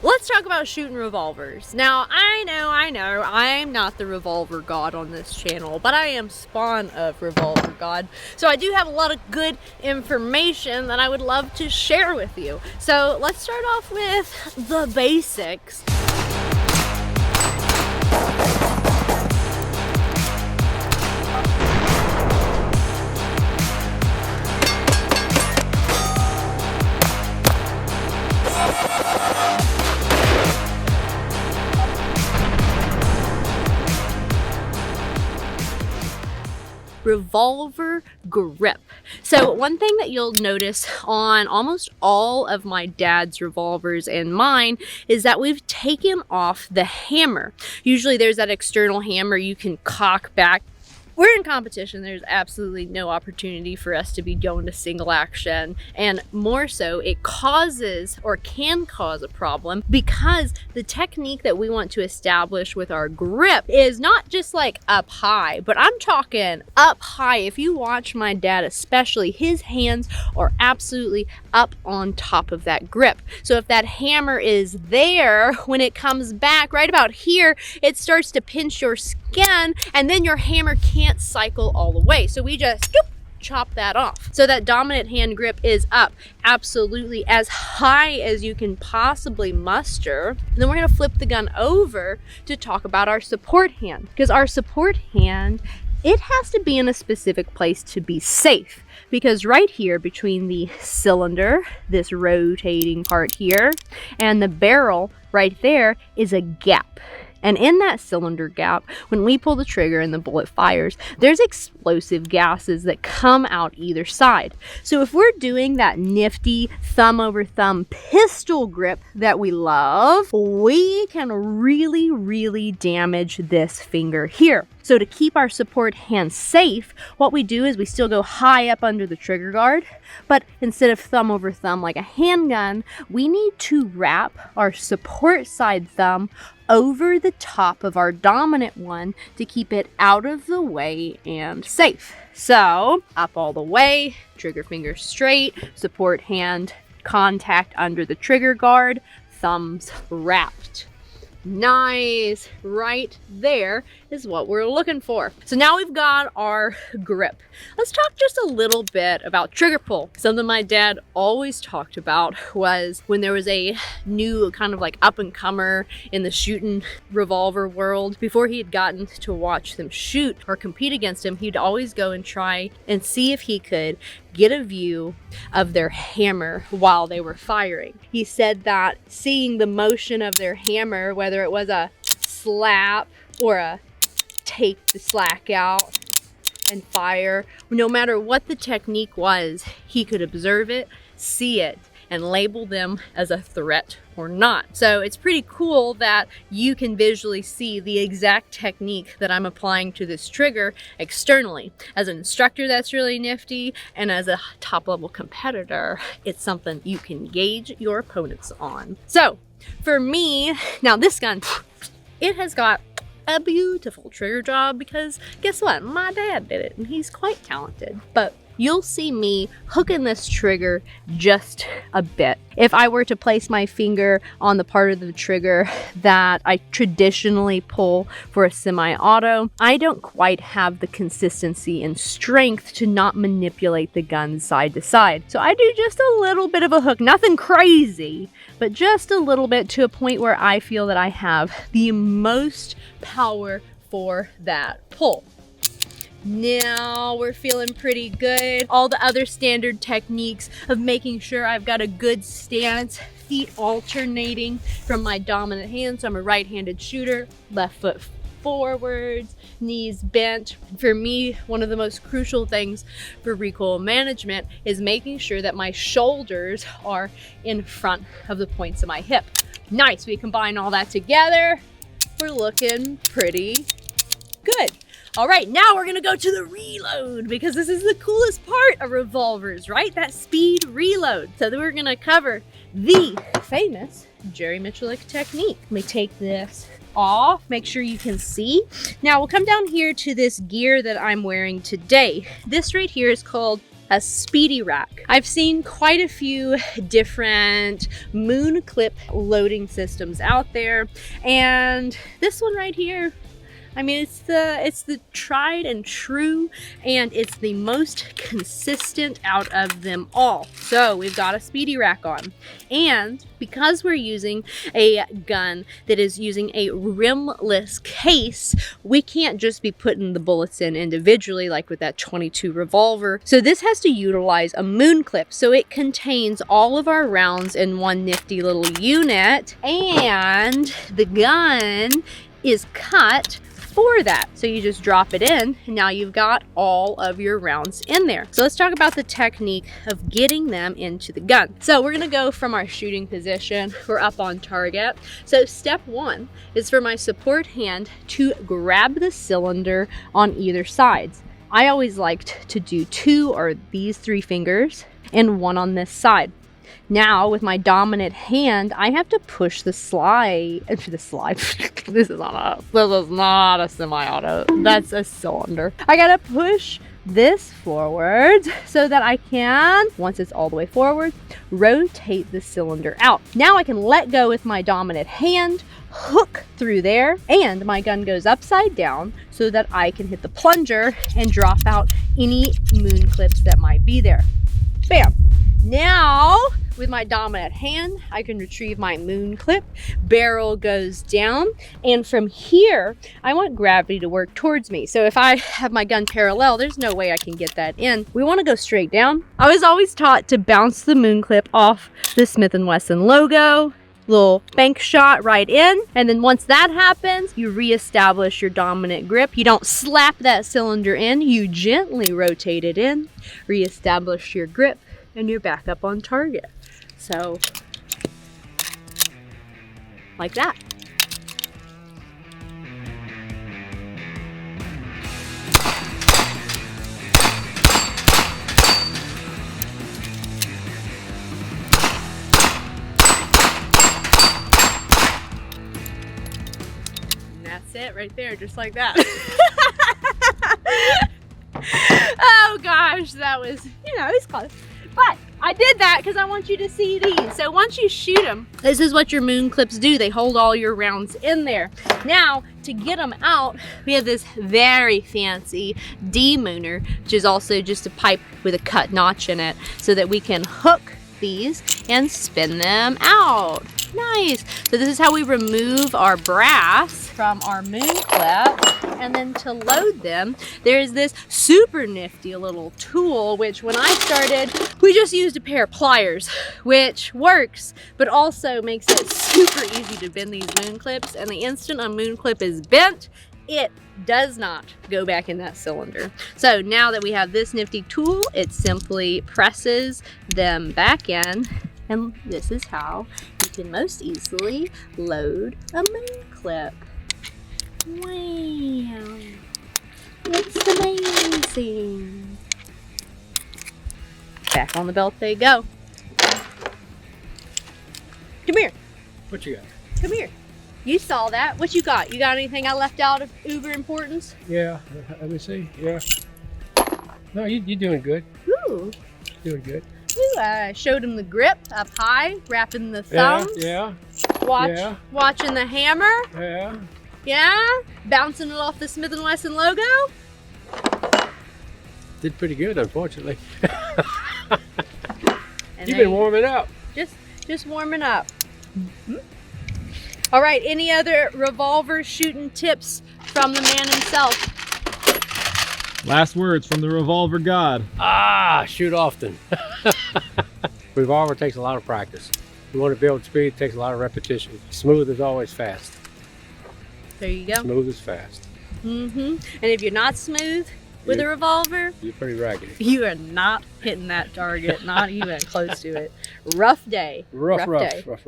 let's talk about shooting revolvers. Now, I know, I'm not the revolver god on this channel, but I am spawn of revolver god. So I do have a lot of good information that I would love to share with you. So let's start off with the basics. Revolver grip. So one thing that you'll notice on almost all of my dad's revolvers and mine is that we've taken off the hammer. Usually there's that external hammer you can cock back. We're in competition. There's absolutely no opportunity for us to be going to single action, and more so it causes or can cause a problem because the technique that we want to establish with our grip is not just like up high, but I'm talking up high. If you watch my dad especially, his hands are absolutely up on top of that grip. So if that hammer is there, when it comes back right about here, it starts to pinch your skin, and then your hammer can't cycle all the way. So we just chop that off. So that dominant hand grip is up absolutely as high as you can possibly muster. And then we're going to flip the gun over to talk about our support hand, because our support hand, it has to be in a specific place to be safe, because right here between the cylinder, this rotating part here, and the barrel right there is a gap. And in that cylinder gap, when we pull the trigger and the bullet fires, there's explosive gases that come out either side. So if we're doing that nifty thumb over thumb pistol grip that we love, we can really damage this finger here. So to keep our support hand safe, what we do is we still go high up under the trigger guard, but instead of thumb over thumb like a handgun, we need to wrap our support side thumb over the top of our dominant one to keep it out of the way and safe. So up all the way, trigger finger straight, support hand contact under the trigger guard, thumbs wrapped. Nice. Right there is what we're looking for. So now we've got our grip. Let's talk just a little bit about trigger pull. Something my dad always talked about was when there was a new kind of like up and comer in the shooting revolver world, before he had gotten to watch them shoot or compete against him, he'd always go and try and see if he could get a view of their hammer while they were firing. He said that seeing the motion of their hammer, whether it was a slap or a take the slack out and fire, no matter what the technique was, he could observe it, see it, and label them as a threat or not. So it's pretty cool that you can visually see the exact technique that I'm applying to this trigger externally. As an instructor, that's really nifty, and as a top level competitor, it's something you can gauge your opponents on. So for me, now this gun, it has got a beautiful trigger job because guess what? My dad did it and he's quite talented. But you'll see me hooking this trigger just a bit. If I were to place my finger on the part of the trigger that I traditionally pull for a semi-auto, I don't quite have the consistency and strength to not manipulate the gun side to side. So I do just a little bit of a hook, nothing crazy, but just a little bit, to a point where I feel that I have the most power for that pull. Now we're feeling pretty good. All the other standard techniques of making sure I've got a good stance, feet alternating from my dominant hand. So I'm a right-handed shooter, left foot forwards, knees bent. For me, one of the most crucial things for recoil management is making sure that my shoulders are in front of the points of my hip. Nice, we combine all that together. We're looking pretty good. All right, now we're gonna go to the reload, because this is the coolest part of revolvers, right? That speed reload. So then we're gonna cover the famous Jerry Miculek technique. Let me take this off, make sure you can see. Now we'll come down here to this gear that I'm wearing today. This right here is called a speedy rack. I've seen quite a few different Miculek loading systems out there, and this one right here, I mean, it's the tried and true, and it's the most consistent out of them all. So we've got a speedy rack on, and because we're using a gun that is using a rimless case, we can't just be putting the bullets in individually like with that 22 revolver. So this has to utilize a Miculek, so it contains all of our rounds in one nifty little unit, and the gun is cut for that. So you just drop it in, and now you've got all of your rounds in there. So let's talk about the technique of getting them into the gun. So we're gonna go from our shooting position. We're up on target. So step one is for my support hand to grab the cylinder on either sides. I always liked to do 2 or these 3 fingers and 1 on this side. Now with my dominant hand, I have to push the slide. This is not a semi-auto. That's a cylinder. I gotta push this forward so that I can, once it's all the way forward, rotate the cylinder out. Now I can let go with my dominant hand, hook through there, and my gun goes upside down so that I can hit the plunger and drop out any Miculeks that might be there. Bam! Now, with my dominant hand, I can retrieve my Miculek, barrel goes down, and from here, I want gravity to work towards me. So if I have my gun parallel, there's no way I can get that in. We want to go straight down. I was always taught to bounce the Miculek off the Smith & Wesson logo, little bank shot right in, and then once that happens, you reestablish your dominant grip. You don't slap that cylinder in, you gently rotate it in, reestablish your grip, and you're back up on target. So, like that. And that's it right there, just like that. Oh gosh, that was, it's close. But I did that because I want you to see these. So once you shoot them, this is what your Miculeks do. They hold all your rounds in there. Now, to get them out, we have this very fancy demooner, which is also just a pipe with a cut notch in it, so that we can hook these and spin them out. Nice. So this is how we remove our brass from our Miculek. And then to load them, there's this super nifty little tool, which when I started, we just used a pair of pliers, which works, but also makes it super easy to bend these Miculeks. And the instant a Miculek is bent, it does not go back in that cylinder. So now that we have this nifty tool, it simply presses them back in. And this is how you can most easily load a Miculek. Wow, it's amazing. Back on the belt they go. Come here. What you got? Come here. You saw that. What you got? You got anything I left out of uber importance? Yeah, let me see. Yeah. No, you're doing good. Ooh. Doing good. Ooh, I showed him the grip up high, wrapping the thumbs. Yeah. Watching the hammer. Yeah. Yeah, bouncing it off the Smith & Wesson logo. Did pretty good, unfortunately. And You've been warming up. Just warming up. Mm-hmm. All right, any other revolver shooting tips from the man himself? Last words from the revolver god. Shoot often. Revolver takes a lot of practice. You want to build speed, it takes a lot of repetition. Smooth is always fast. There you go. Smooth is fast. Mm-hmm. And if you're not smooth with a revolver, you're pretty raggedy. You are not hitting that target, not even close to it. Rough day. Rough day. Rough.